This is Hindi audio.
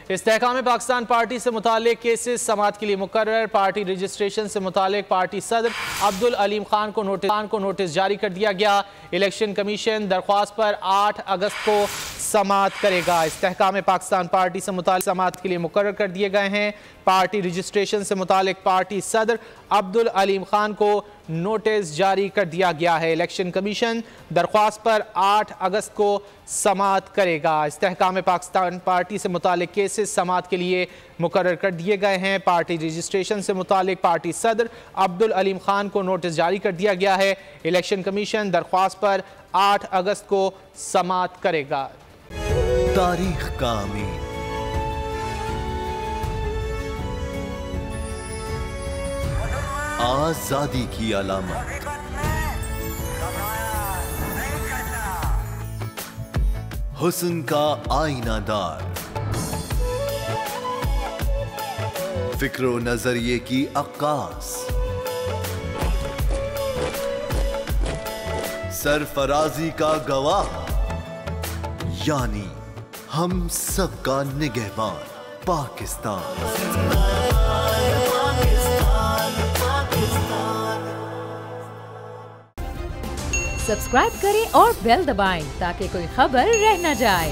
इस्तेहकाम पाकिस्तान पार्टी से मुतालिक केसेस समाअत के लिए मुकर्रर। पार्टी रजिस्ट्रेशन से मुतालिक पार्टी सदर अब्दुल अलीम खान को नोटिस जारी कर दिया गया। इलेक्शन कमीशन दरख्वास्त पर 8 अगस्त को समाअत करेगा। इस्तेहकाम पाकिस्तान पार्टी से मुतालिक समाअत के लिए मुकर्रर कर दिए गए हैं। पार्टी रजिस्ट्रेशन से मुतालिक पार्टी सदर अब्दुल अलीम खान को नोटिस जारी कर दिया गया है। इलेक्शन कमीशन दरख्वास्त पर 8 अगस्त को समाअत करेगा। इस्तेहकाम पाकिस्तान पार्टी से मुतालिक केसेस समाअत के लिए मुकर्रर कर दिए गए हैं। पार्टी रजिस्ट्रेशन से मुतालिक पार्टी सदर अब्दुल अलीम खान को नोटिस जारी कर दिया गया है। इलेक्शन कमीशन दरख्वास्त पर 8 अगस्त को समाअत करेगा। तारीख का अमीन, आजादी की अलामत, हुस्न का आईनादार, फिक्रो नजरिए की अक्कास, सरफराजी का गवाह, यानी हम सबका निगहबान पाकिस्तान। सब्सक्राइब करें और बेल दबाएं ताकि कोई खबर रह न जाए।